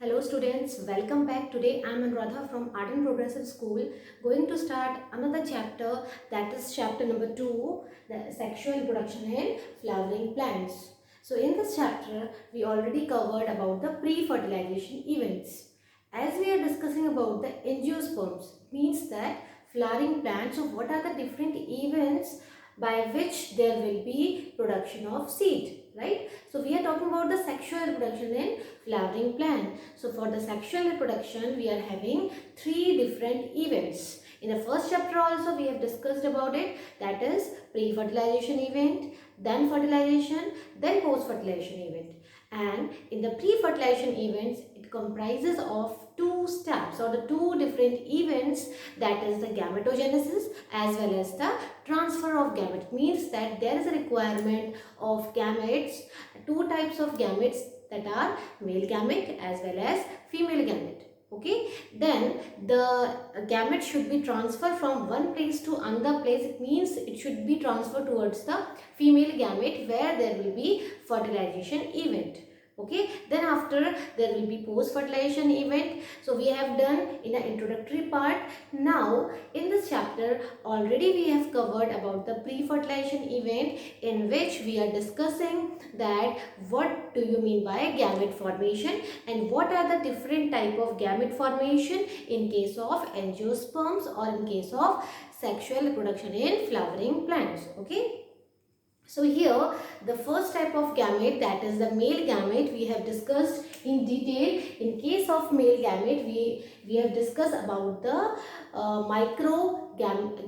Hello students, welcome back. Today I am Anuradha from Art and Progressive School going to start another chapter, that is chapter number 2, the sexual reproduction in flowering plants. So in this chapter we already covered about the pre-fertilization events. As we are discussing about the angiosperms, means that flowering plants, so what are the different events by which there will be production of seed, right? So we are talking about the sexual reproduction in flowering plant. So for the sexual reproduction we are having three different events. In the first chapter also we have discussed about it, that is pre-fertilization event, then fertilization, then post-fertilization event. And in the pre-fertilization events it comprises of two steps or the two different events, that is the gametogenesis as well as the transfer of gamete. Means that there is a requirement of gametes, two types of gametes, that are male gamete as well as female gamete. Okay, then the gamete should be transferred from one place to another place. It means it should be transferred towards the female gamete where there will be fertilization event. Okay, then after there will be post fertilization event. So we have done in the introductory part. Now in this chapter already we have covered about the pre-fertilization event, in which we are discussing that what do you mean by gamete formation and what are the different type of gamete formation in case of angiosperms or in case of sexual reproduction in flowering plants. Okay. So here the first type of gamete, that is the male gamete, we have discussed in detail. In case of male gamete we have discussed about the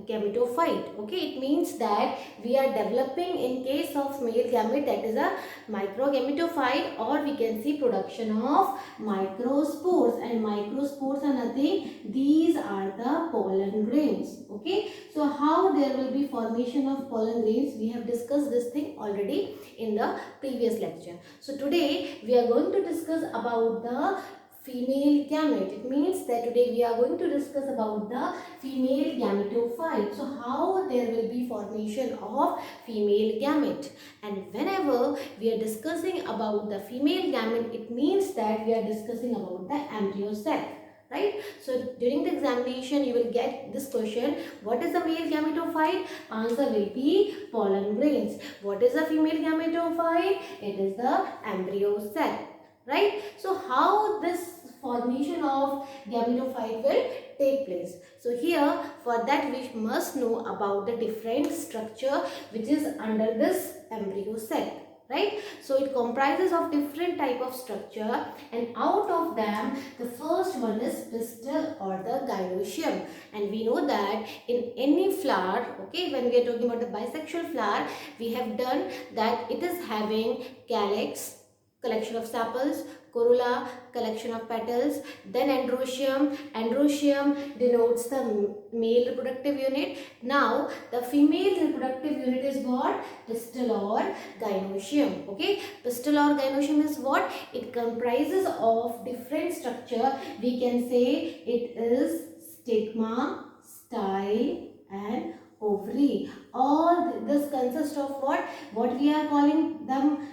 gametophyte. Okay, it means that we are developing in case of male gamete, that is a microgametophyte, or we can see production of microspores, and microspores are nothing, these are the pollen grains. Okay, so how there will be formation of pollen grains, we have discussed this thing already in the previous lecture. So today we are going to discuss about the female gamete. It means that today we are going to discuss about the female gametophyte. So how there will be formation of female gamete, and whenever we are discussing about the female gamete, it means that we are discussing about the embryo sac, right? So during the examination you will get this question, what is the male gametophyte? Answer will be pollen grains. What is the female gametophyte? It is the embryo sac, right? So how this formation of gametophyte will take place? So here for that we must know about the different structure which is under this embryo sac, right? So it comprises of different type of structure, and out of them the first one is pistil or the gynoecium. And we know that in any flower, okay, when we are talking about the bisexual flower, we have done that it is having calyx, collection of sepals, corolla, collection of petals, then androecium. Androecium denotes the male reproductive unit. Now the female reproductive unit is what? Pistil or gynoecium. Okay, pistil or gynoecium is what? It comprises of different structure. We can say it is stigma, style and ovary. All this consists of what? What we are calling them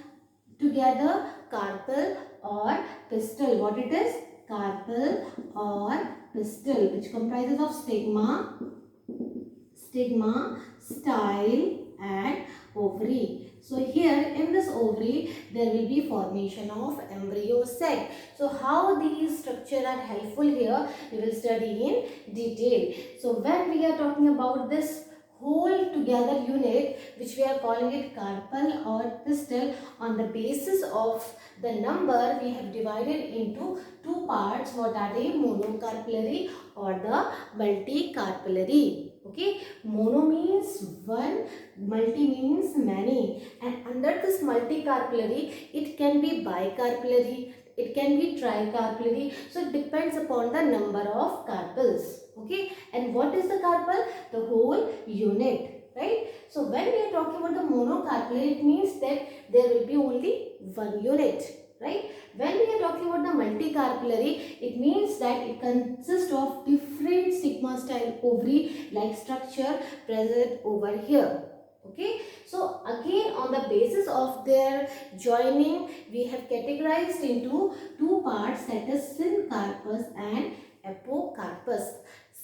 together? Carpel or pistil. What it is? Carpel or pistil, which comprises of stigma, style and ovary. So here in this ovary there will be formation of embryo sac. So how these structure are helpful here we will study in detail. So when we are talking about this whole together unit, which we are calling it carpel or pistil, on the basis of the number we have divided into two parts. What are they? Monocarpellary or the multicarpellary. Okay, mono means one, multi means many, and under this multicarpellary it can be bicarpellary, it can be tricarpellary. So it depends upon the number of carpels. Okay, and what is the carpel? The whole unit, right? So when we are talking about the monocarpellary, it means that there will be only one unit, right? When we are talking about the multicarpellary, it means that it consists of different stigma style ovary like structure present over here. Okay, so again on the basis of their joining, we have categorized into two parts, that is syncarpus and apocarpus.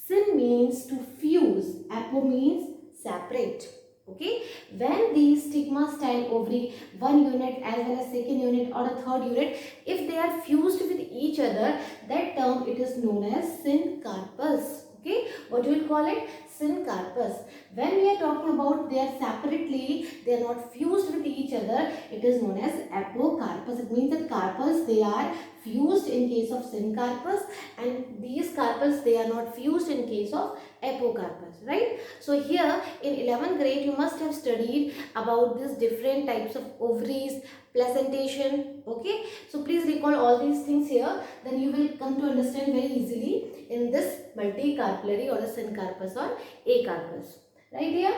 Syn means to fuse, apo means separate. Okay, when these stigma, style, ovary, one unit as well as second unit or a third unit, if they are fused with each other, that term it is known as syncarpus. Okay, what we will call it? Syncarpus. When we are talking about they are separately, they are not fused with each other, it is known as apocarpus. It means that carpus, they are fused in case of syncarpus, and these carpus, they are not fused in case of apocarpus, right? So here in 11th grade you must have studied about these different types of ovaries, placentation. Okay, so please recall all these things here, then you will come to understand very easily in this multicarpellary or the syncarpus or acarpus, right here.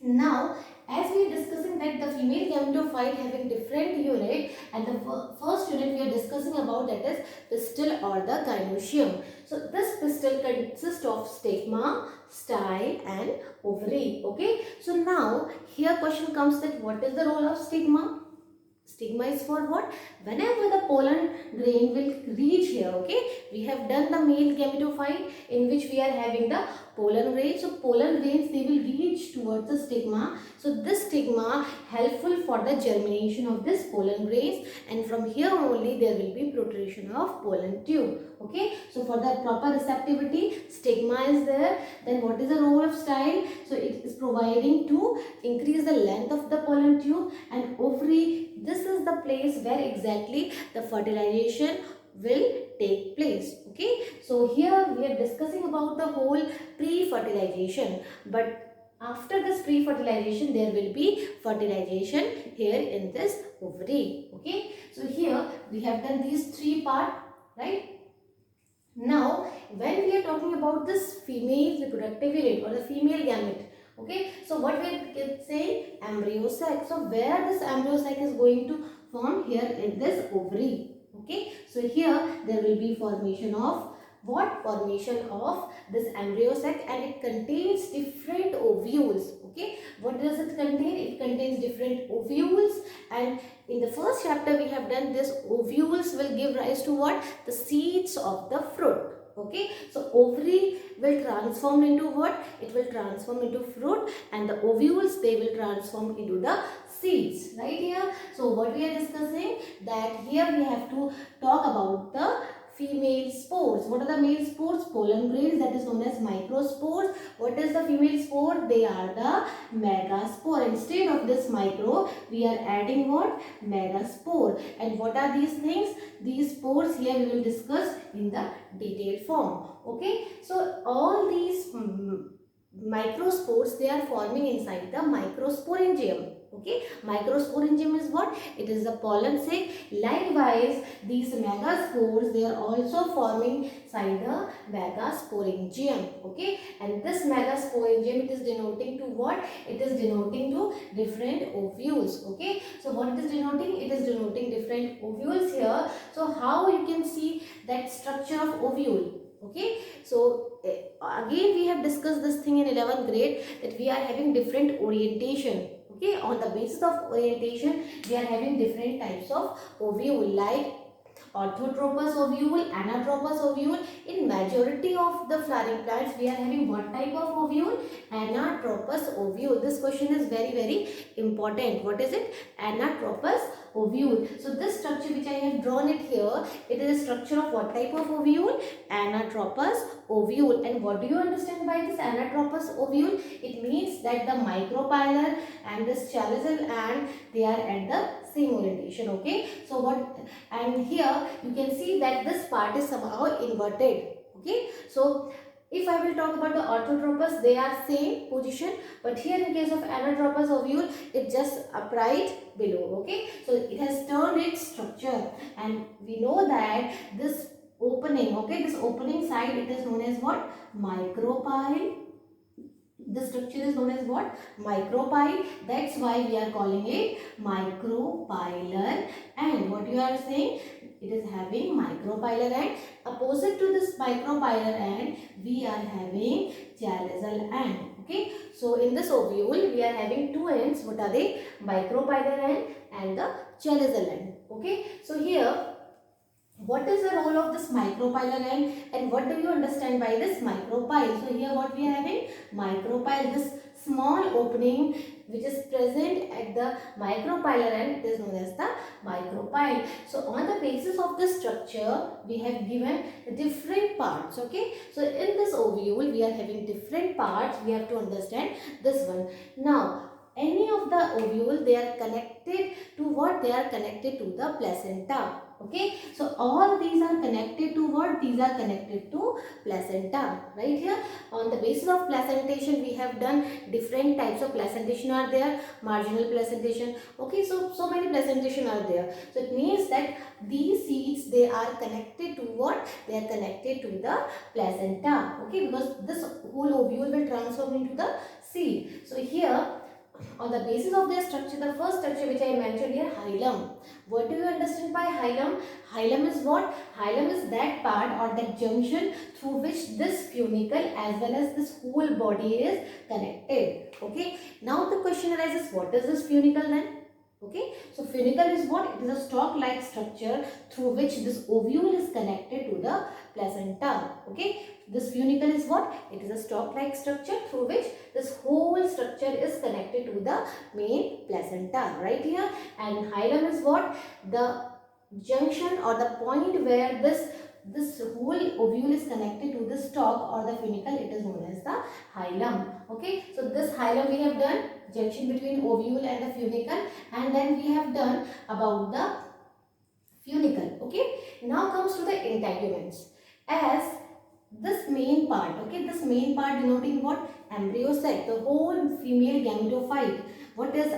Now, as we are discussing that the female gametophyte having different unit, and the first unit we are discussing about, that is pistil or the gynoecium. So this pistil consists of stigma, style and ovary. Okay. So now here question comes that what is the role of stigma? Stigma is for what? Whenever the pollen grain will reach here, okay, we have done the male gametophyte in which we are having the pollen grain. So pollen grains, they will reach towards the stigma. So this stigma helpful for the germination of this pollen grains, and from here only there will be protrusion of pollen tube. Okay, so for the proper receptivity, stigma is there. Then what is the role of style? So it is providing to increase the length of the pollen tube. And ovary, this is the place where exactly the fertilization will take place. Okay, so here we are discussing about the whole pre-fertilization, but after this pre-fertilization there will be fertilization here in this ovary. Okay, so here we have done these three parts, right? Now, when we are talking about this female reproductive unit or the female gamete, okay, so what we can say, embryo sac. So where this embryo sac is going to form? Here in this ovary. Okay, so here there will be formation of what? Formation of this embryo sac, and it contains different ovules. Okay, what does it contain? It contains different ovules, and in the first chapter we have done this, ovules will give rise to what? The seeds of the fruit. Okay, so ovary will transform into what? It will transform into fruit, and the ovules, they will transform into the seeds, right here. So what we are discussing, that here we have to talk about the female spores. What are the male spores? Pollen grains, that is known as microspores. What is the female spore? They are the megaspore. Instead of this micro, we are adding what? Megaspore. And what are these things? These spores here we will discuss in the detailed form. Okay, so all these microspores, they are forming inside the microsporangium. Okay, microsporangium is what? It is the pollen sac. Likewise, these megaspores, they are also forming inside the megasporangium. Okay, and this megasporangium, it is denoting to what? It is denoting to different ovules. Okay, so what it is denoting? It is denoting different ovules here. So how you can see that structure of ovule? Okay, so again we have discussed this thing in 11th grade, that we are having different orientation. Okay, on the basis of orientation we are having different types of ovule, like orthotropous ovule, anatropous ovule. In majority of the flowering plants we are having what type of ovule? Anatropous ovule. This question is very important. What is it? Anatropous ovule. So this structure which I have drawn it here, it is a structure of what type of ovule? Anatropous ovule. And what do you understand by this anatropous ovule? It means that the micropylar and this chalice and they are at the same orientation. Okay, so what, and here you can see that this part is somehow inverted. Okay, so if I will talk about the orthotropous, they are same position, but here in case of anatropous ovule, it's just upright below. Okay, so it has turned its structure, and we know that this opening, okay, this opening side, it is known as what? Micropyle. The structure is known as what? Micropyle. That's why we are calling it micropylar. And what you are saying? It is having micropylar end. Opposite to this micropylar end, we are having chaliceal end. Okay, so in this ovule we are having two ends. What are they? Micropylar end and the chalical end. Okay, so here what is the role of this micropylar end and what do you understand by this micropyle? So here what we are having? Micropyle, this small opening which is present at the micropylar end, it is known as the micropyle. So on the basis of this structure we have given different parts. Okay, so in this ovule we are having different parts. We have to understand this one. Now any of the ovule, they are connected to what? They are connected to the placenta. Okay, so all these are connected to what? These are connected to placenta. Right here on the basis of placentation we have done different types of placentation are there. Marginal placentation. Okay, so many placentation are there. So it means that these seeds, they are connected to what? They are connected to the placenta. Okay, because this whole ovule will transform into the seed. So here on the basis of their structure, the first structure which I mentioned here, hilum. What do you understand by hilum? Hilum is what? Hilum is that part or that junction through which this funicle as well as this whole body is connected. Okay. Now the question arises, what is this funicle then? Okay, so funicle is what? It is a stalk-like structure through which this ovule is connected to the placenta. Okay, this funicle is what? It is a stalk-like structure through which this whole structure is connected to the main placenta right here. And hilum is what? The junction or the point where this whole ovule is connected to the stalk or the funicle, it is known as the hilum. Okay, so this hilum we have done, junction between ovule and the funicle, and then we have done about the funicle. Okay, now comes to the integuments. As this main part, okay, this main part denoting what? Embryo sac, the whole female gametophyte. What is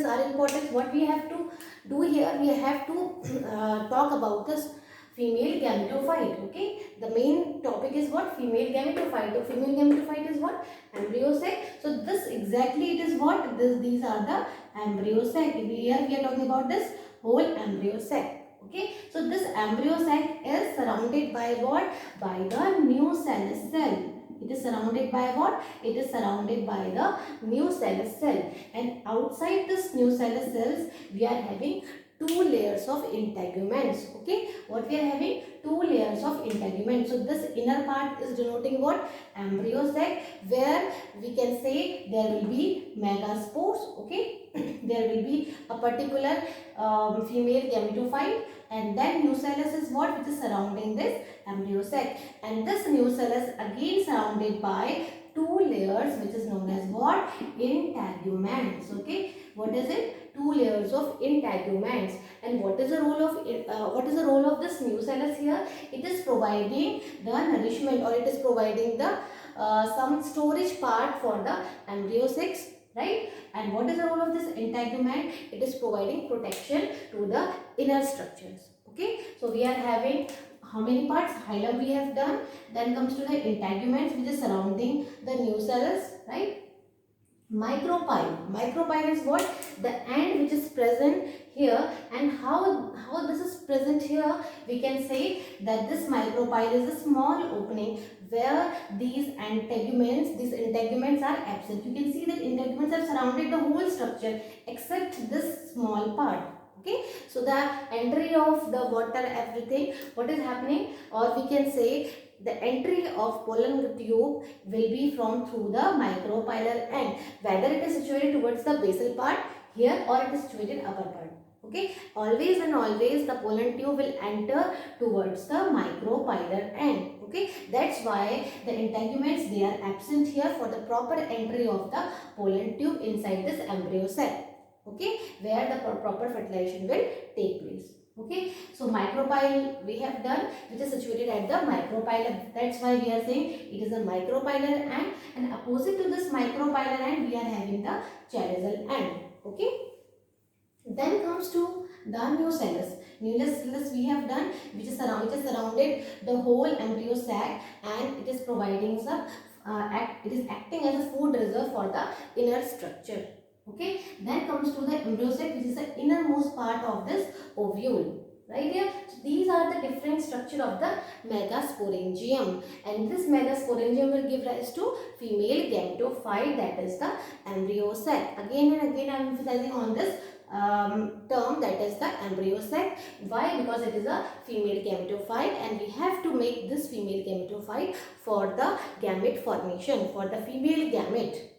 our importance? What we have to do here? We have to talk about this female gametophyte. Okay, the main topic is what? Female gametophyte. The female gametophyte is what? Embryo sac. So this exactly it is what? These are the embryo sac. Here we are talking about this whole embryo sac. Okay, so this embryo sac is surrounded by what? By the nucellus cell. It is surrounded by what? It is surrounded by the nucellus cell. And outside this nucellus cells, we are having two layers of integuments. Okay, what we are having? Two layers of integuments. So this inner part is denoting what? Embryo sac, where we can say there will be megaspores. Okay, there will be a particular female gametophyte, and then nucellus is what? Which is surrounding this embryo sac, and this nucellus again surrounded by two layers which is known as what? Integuments. Okay, what is it? Two layers of integuments. And what is the role of this nucellus here? It is providing the nourishment, or it is providing the some storage part for the embryo sacs, right? And what is the role of this integument? It is providing protection to the inner structures. Okay, so we are having how many parts? Hilum we have done. Then comes to the integuments which is surrounding the nucellus, right? Micropyle is what? The end which is present here. And how this is present here? We can say that this micropyle is a small opening where these integuments are absent. You can see that integuments have surrounded the whole structure except this small part. Okay, so the entry of the water, everything, what is happening, or we can say the entry of pollen tube will be from through the micropylar end, whether it is situated towards the basal part here or it is situated upper part. Okay, always and always the pollen tube will enter towards the micropylar end. Okay, that's why the integuments, they are absent here for the proper entry of the pollen tube inside this embryo cell. Okay, where the proper fertilization will take place. Okay, so micropyle we have done, which is situated at the micropylar. That's why we are saying it is a micropylar end, and opposite to this micropylar end we are having the chalical end. Okay, then comes to the nucellus. Nucellus we have done, which is surrounded the whole embryo sac, and it is providing some it is acting as a food reserve for the inner structure. Okay, then comes to the embryo sac, which is the innermost part of this ovule. right here. So these are the different structure of the megasporangium, and this megasporangium will give rise to female gametophyte, that is the embryo sac. Again and again I am emphasizing on this term, that is the embryo sac. Why? Because it is a female gametophyte and we have to make this female gametophyte for the gamete formation, for the female gamete.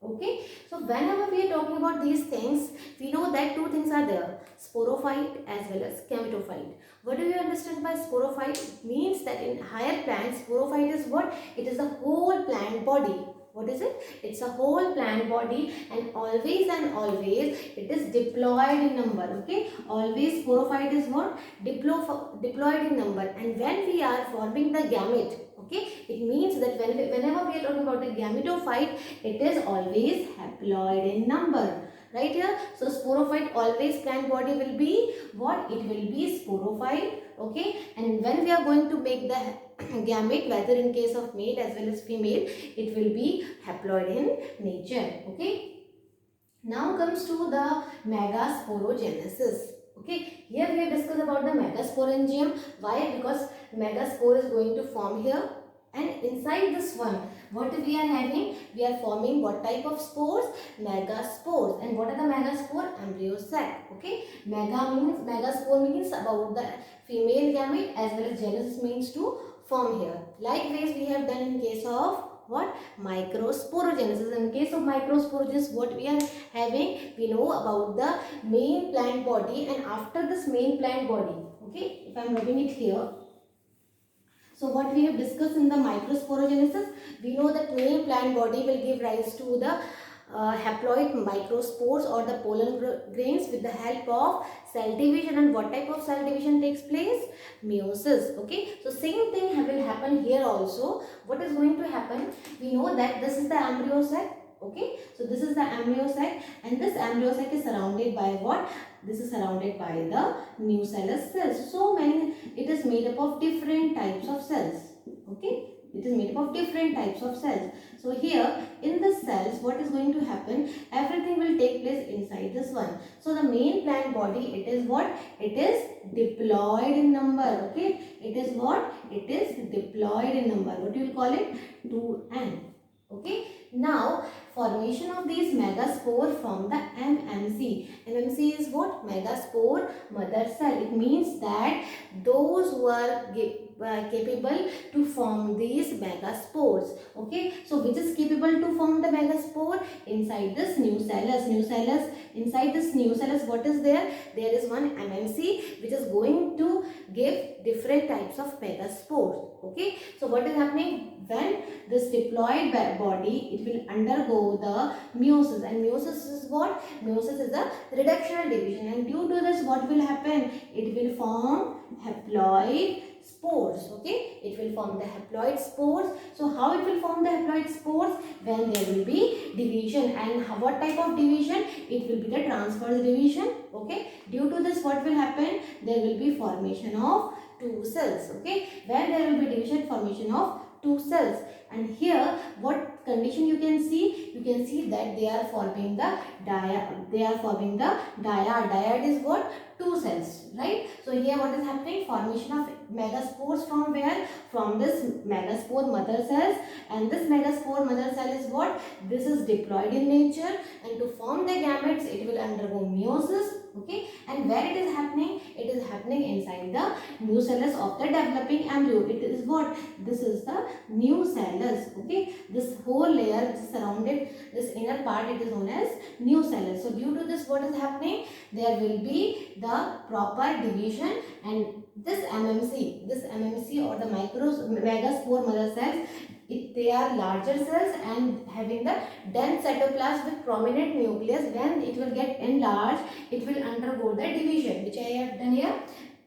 Okay, so whenever we are talking about these things, we know that two things are there, sporophyte as well as gametophyte. What do you understand by sporophyte? It means that in higher plants, sporophyte is what? It is the whole plant body. What is it? It's a whole plant body, and always it is diploid in number. Okay, always sporophyte is what? Diploid in number, and when we are forming the gamete, okay, it means that whenever we are talking about a gametophyte, it is always haploid in number, right here. So sporophyte, always plant body will be what? It will be sporophyte, okay. And when we are going to make the gamete, whether in case of male as well as female, it will be haploid in nature, okay. Now comes to the megasporogenesis. Okay, here we have discussed about the megasporangium. Why? Because megaspore is going to form here, and inside this one, what we are having? We are forming what type of spores? Megaspores. And what are the megaspore? Embryo sac. Okay, megaspore means about the female gamete, as well as genus means to form here. Likewise, we have done in case of what? Microsporogenesis. In case of microsporogenesis, what we are having? We know about the main plant body, and after this main plant body, okay, if I am writing it here. So what we have discussed in the microsporogenesis, we know that main plant body will give rise to the haploid microspores or the pollen grains with the help of cell division. And what type of cell division takes place? Meiosis. Okay, so same thing will happen here also. What is going to happen? We know that this is the embryo sac. Okay, so this is the embryo sac, and this embryo sac is surrounded by what? This is surrounded by the nucellus cells. So it is made up of different types of cells. Okay, it is made up of different types of cells. So here in the cells, what is going to happen? Everything will take place inside this one. So the main plant body, it is what? It is diploid in number. Okay, it is what? It is diploid in number. What do you call it? 2n. Okay, now formation of these megaspore from the MMC. MMC is what? Megaspore mother cell. It means that those who are capable to form these megaspores. Okay, so which is capable to form the megaspore? Inside this nucellus. Inside this nucellus, what is there? There is one MMC which is going to give different types of megaspores. Okay, so what is happening? When this diploid body, it will undergo the meiosis, and meiosis is what? Meiosis is a reductional division, and due to this, what will happen? It will form haploid spores. Okay, it will form the haploid spores. So how it will form the haploid spores? When there will be division. And what type of division? It will be the transverse division. Okay, due to this, what will happen? There will be formation of two cells. Okay, when there will be division, formation of two cells. And here what condition you can see? You can see that they are forming the dyad. Dyad is what? Two cells, right? So here what is happening? Formation of megaspores from where? From this megaspore mother cells. And this megaspore mother cell is what? This is diploid in nature, and to form the gametes, it will undergo meiosis. Okay, and where it is happening? It is happening inside the nucellus of the developing embryo. It is what? This is the nucellus. Okay, this whole layer which is surrounded, this inner part, it is known as nucellus. So due to this, what is happening? There will be the proper division, and this MMC or the megaspore mother cells, they are larger cells and having the dense cytoplasm with prominent nucleus. When it will get enlarged, it will undergo the division, which I have done here.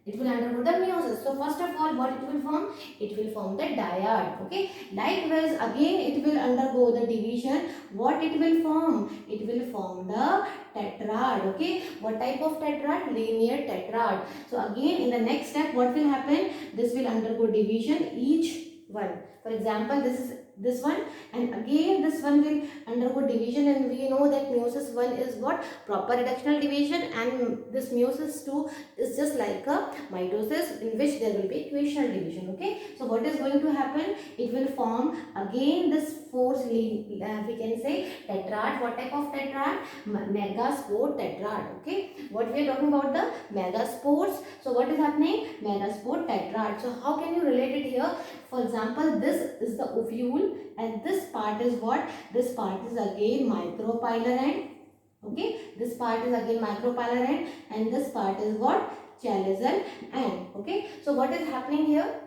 It will undergo the meiosis. So first of all, what it will form? It will form the dyad. Okay. Likewise, again it will undergo the division. What it will form? It will form the tetrad. Okay. What type of tetrad? Linear tetrad. So again in the next step, what will happen? This will undergo division. Each one. For example, this is this one, and again this one will undergo division, and we know that meiosis 1 is what? Proper reductional division, and this meiosis 2 is just like a mitosis in which there will be equational division. Okay, so what is going to happen? It will form again this fourth we can say tetrad. What type of tetrad? Megaspore tetrad. Okay, what we are talking about, the megaspores. So what is happening? Megaspore tetrad. So how can you relate it here? For example, this is the ovule, and this part is what? This part is again micropylar end. Okay, this part is again micropylar end, and this part is what? Chaliceal end. Okay, so what is happening here?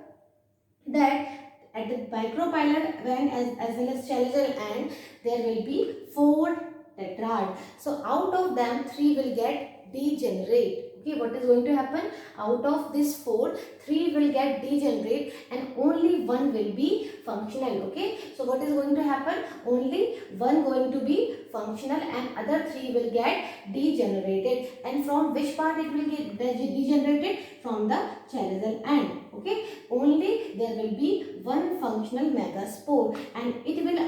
That at the micropylar end as well as chaliceal end, there will be 4 tetrad. So out of them 3 will get degenerate. Okay, what is going to happen? Out of this 4, 3 will get degenerate and only 1 will be functional. Okay, so what is going to happen? Only 1 going to be functional and other 3 will get degenerated. And from which part it will get degenerated? From the chaliceal end. Okay, only there will be 1 functional megaspore, and it will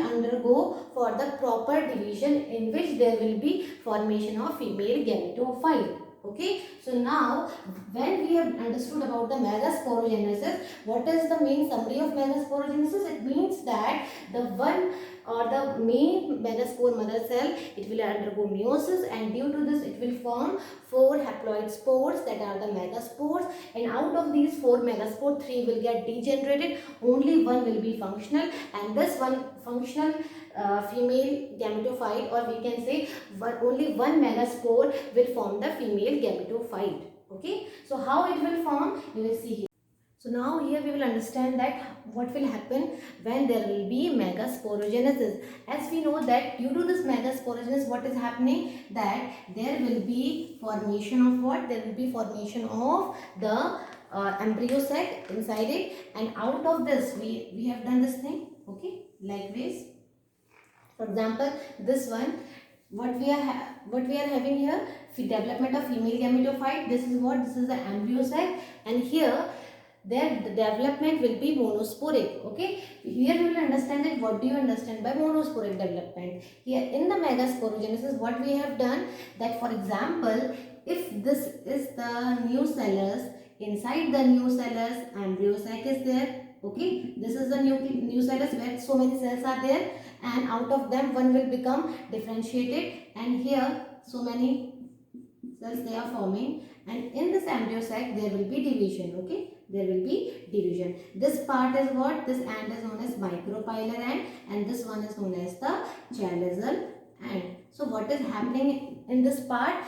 undergo for the proper division, in which there will be formation of female gametophyte. Okay, so now when we have understood about the megasporogenesis, what is the main summary of megasporogenesis? It means that the one or the main megaspore mother cell, it will undergo meiosis, and due to this it will form 4 haploid spores, that are the megaspores, and out of these 4 megaspore, 3 will get degenerated, only 1 will be functional, and this one functional female gametophyte, or we can say only 1 megaspore will form the female gametophyte. Okay, so how it will form, you will see here. So now here we will understand that what will happen when there will be megasporogenesis. As we know that due to this megasporogenesis, what is happening? That there will be formation of what? There will be formation of the embryo sac inside it, and out of this we have done this thing. Okay, like this. For example, this one, what we are having here, development of female gametophyte. This is what? This is the embryo sac, and here their development will be monosporic. Okay, here we will understand that what do you understand by monosporic development. Here in the megasporogenesis, what we have done, that for example, if this is the nucellus, inside the nucellus embryo sac is there. Okay, this is the nucellus where so many cells are there, and out of them one will become differentiated, and here so many cells they are forming, and in this embryo sac there will be division. Okay, there will be division. This part is what? This end is known as micropylar end, and this one is known as the chaliceal end. So what is happening in this part?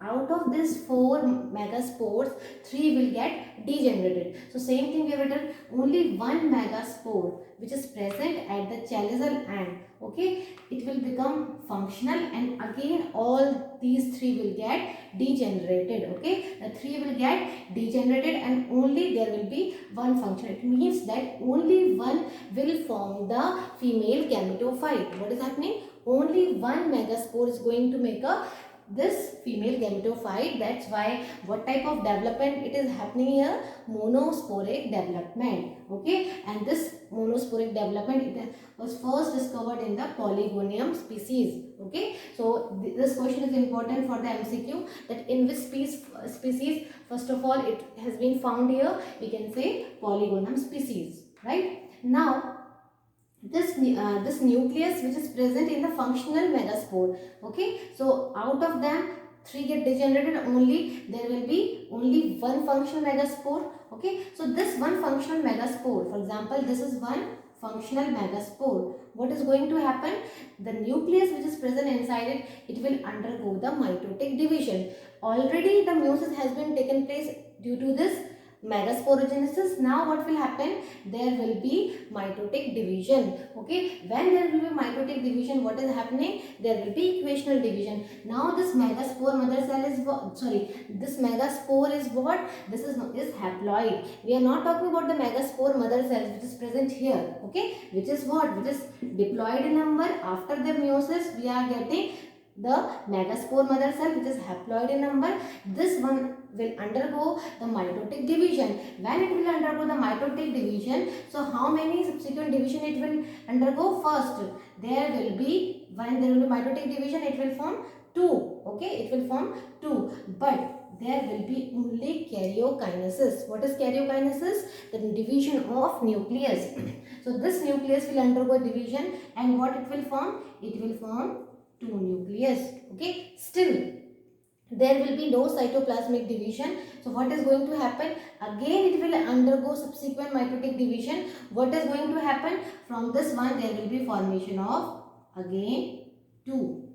Out of these 4 megaspores, 3 will get degenerated. So same thing we have written, only 1 megaspore which is present at the chaliceal end. Okay, it will become functional, and again all these 3 will get degenerated. Okay, the 3 will get degenerated and only there will be 1 functional. It means that only 1 will form the female gametophyte. What is happening? Only 1 megaspore is going to make a this female gametophyte. That's why what type of development it is happening here? Monosporic development. Okay, and this monosporic development, it was first discovered in the Polygonium species. Okay, so this question is important for the MCQ, that in which species first of all it has been found here. We can say Polygonium species. Right, now this nucleus which is present in the functional megaspore. Okay, so out of them 3 get degenerated, only there will be only 1 functional megaspore. Okay, so this 1 functional megaspore, for example, this is 1 functional megaspore. What is going to happen? The nucleus which is present inside it, it will undergo the mitotic division. Already the meiosis has been taken place due to this megasporogenesis. Now what will happen? There will be mitotic division. Okay, when there will be mitotic division, what is happening? There will be equational division. Now this megaspore mother cell is this megaspore is what? This is haploid. We are not talking about the megaspore mother cell which is present here. Okay, which is what? Which is diploid in number. After the meiosis we are getting the megaspore mother cell which is haploid in number. This one will undergo the mitotic division. When it will undergo the mitotic division, so how many subsequent division it will undergo? First, there will be, when there will be mitotic division, it will form 2. Okay, it will form 2. But there will be only karyokinesis. What is karyokinesis? The division of nucleus. So this nucleus will undergo division, and what it will form? It will form 2 nucleus. Okay, still there will be no cytoplasmic division. So what is going to happen? Again it will undergo subsequent mitotic division. What is going to happen? From this one there will be formation of again 2.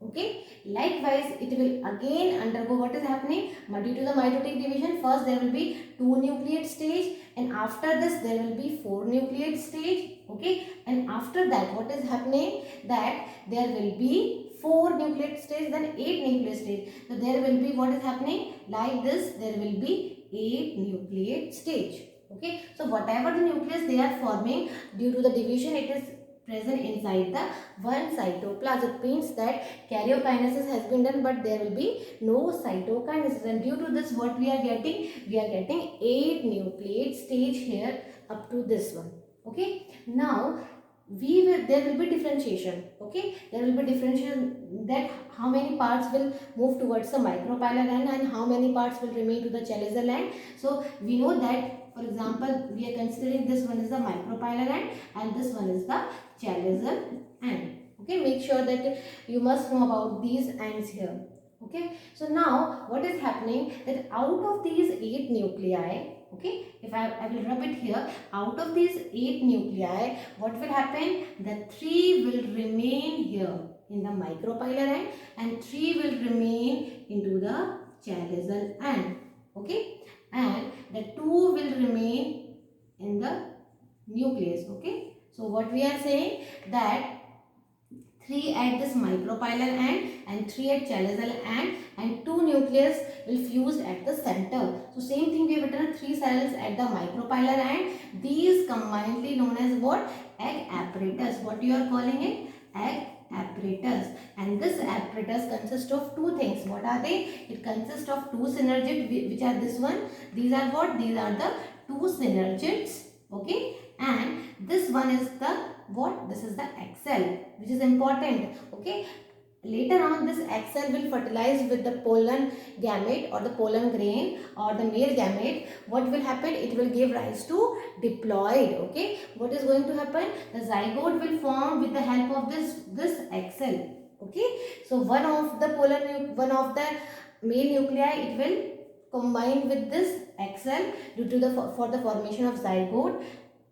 Okay, likewise it will again undergo, what is happening? Due to the mitotic division, first there will be 2 nucleate stage, and after this there will be 4 nucleate stage. Okay, and after that what is happening? That there will be 4 nucleate stage, then 8 nucleate stage. So there will be, what is happening? Like this, there will be 8 nucleate stage. Okay, so whatever the nucleus they are forming, due to the division, it is present inside the one cytoplasm. It means that karyokinesis has been done, but there will be no cytokinesis, and due to this what we are getting? We are getting 8 nucleate stage here up to this one. Okay, now there will be differentiation. Okay, there will be differentiation, that how many parts will move towards the micropylar end and how many parts will remain to the chaliceal end. So we know that, for example, we are considering this one is the micropylar end and this one is the chaliceal end. Okay, make sure that you must know about these ends here. Okay, so now what is happening, that out of these 8 nuclei, okay, if I will rub it here, out of these 8 nuclei, what will happen? The 3 will remain here in the micropylar end and 3 will remain into the chaliceal end. Okay, and the 2 will remain in the nucleus. Okay, so what we are saying, that 3 at this micropylar end and 3 at chaliceal end, and 2 nucleus will fuse at the center. So same thing, we have written 3 cells at the micropylar end. These combinedly known as what? Egg apparatus. What you are calling it? Egg apparatus. And this apparatus consists of 2 things. What are they? It consists of 2 synergids, which are this one. These are what? These are the 2 synergids. Okay, and this one is the what? This is the egg cell, which is important. Okay, later on this egg cell will fertilize with the pollen gamete or the pollen grain or the male gamete. What will happen? It will give rise to diploid. Okay, what is going to happen? The zygote will form with the help of this egg cell. Okay, so one of the male nuclei, it will combine with this egg cell due to for the formation of zygote.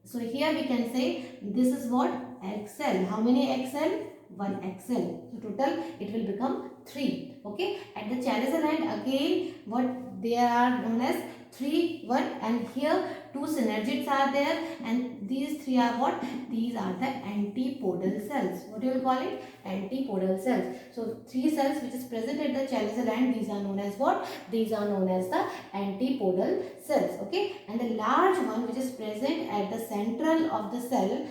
So here we can say this is what? Egg cell. How many egg cell? 1 egg cell. So total it will become 3. Okay. At the chaliceal end again, what they are known as 3, 1, and here 2 synergids are there, and these 3 are what? These are the antipodal cells. What you will call it? Antipodal cells. So 3 cells which is present at the chaliceal end, these are known as what? These are known as the antipodal cells. Okay, and the large one which is present at the central of the cell,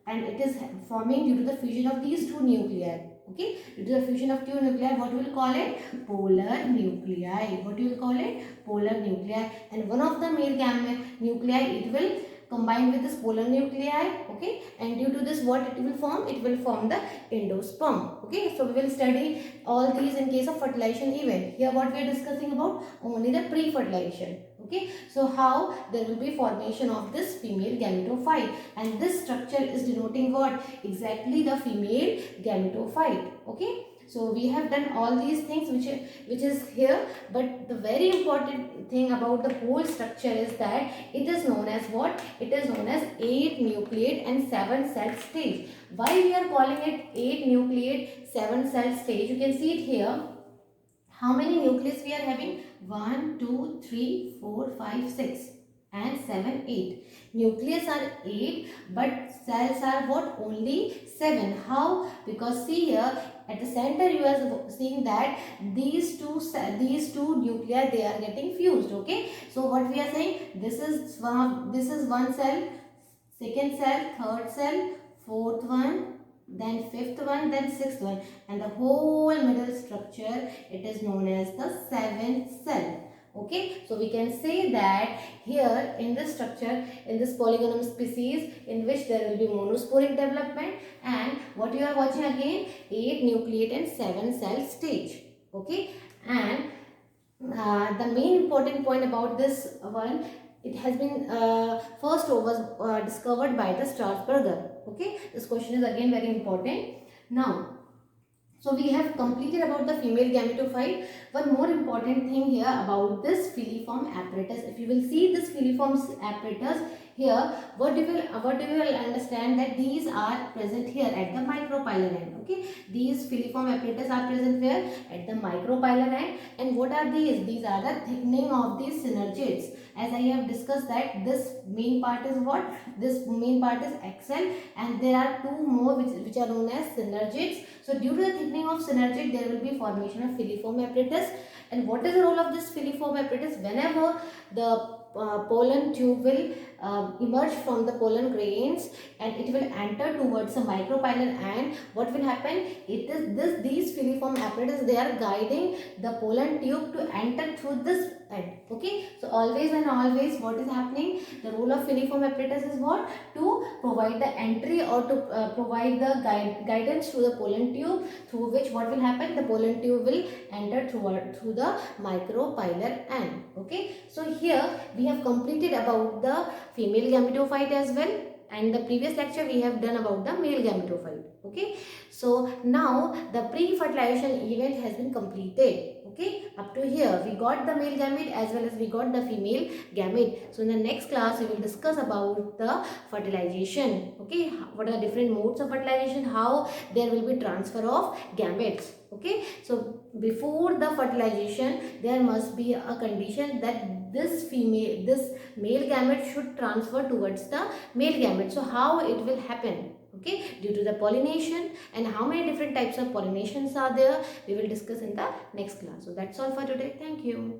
and it is forming due to the fusion of these 2 nuclei. Okay, due to the fusion of 2 nuclei, what we will call it? Polar nuclei. What you will call it? Polar nuclei. And one of the male gamete nuclei, it will combine with this polar nuclei. Okay, and due to this, what it will form? It will form the endosperm. Okay, so we will study all these in case of fertilization event. Here what we are discussing about? Only the pre-fertilization. Okay, so how there will be formation of this female gametophyte, and this structure is denoting what? Exactly the female gametophyte. Okay, so we have done all these things which is here, but the very important thing about the whole structure is that it is known as what? It is known as 8 nucleate and 7 cell stage. Why we are calling it 8 nucleate 7 cell stage? You can see it here. How many nucleus we are having? 1, 2, 3, 4, 5, 6 and 7, 8. Nucleus are 8, but cells are what? Only 7. How? Because see here at the center you are seeing that these two nuclei, they are getting fused. Okay, so what we are saying, this is one cell, second cell, third cell, fourth one, then fifth one, then sixth one, and the whole middle structure, it is known as the 7th cell. Okay, so we can say that here in this structure, in this polygonum species, in which there will be monosporic development, and what you are watching again, 8 nucleate and 7 cell stage. Okay, and the main important point about this one, it has been first was discovered by the Strasburger. Okay, this question is again very important. Now, so we have completed about the female gametophyte. One more important thing here about this filiform apparatus. If you will see this filiform apparatus here, what you will understand that these are present here at the micropylar end. Okay, these filiform apparatus are present here at the micropylar end. And what are these? These are the thickening of these synergids. As I have discussed that this main part is what? This main part is axil, and there are two more which are known as synergids. So due to the thickening of synergid, there will be formation of filiform apparatus. And what is the role of this filiform apparatus? Whenever the pollen tube will emerge from the pollen grains and it will enter towards the micropylar end, what will happen? It is these filiform apparatus, they are guiding the pollen tube to enter through this end. Okay, so always and always what is happening? The role of filiform apparatus is what? To provide the entry or to provide the guidance to the pollen tube, through which what will happen? The pollen tube will enter through the micropylar end. Okay, so here we have completed about the female gametophyte as well, and the previous lecture we have done about the male gametophyte. Okay, so now the pre-fertilization event has been completed. Okay, up to here we got the male gamete as well as we got the female gamete. So in the next class we will discuss about the fertilization. Okay, what are different modes of fertilization, how there will be transfer of gametes. Okay, so before the fertilization there must be a condition that this male gamete should transfer towards the male gamete. So how it will happen? Okay, due to the pollination, and how many different types of pollinations are there, we will discuss in the next class. So that's all for today. Thank you.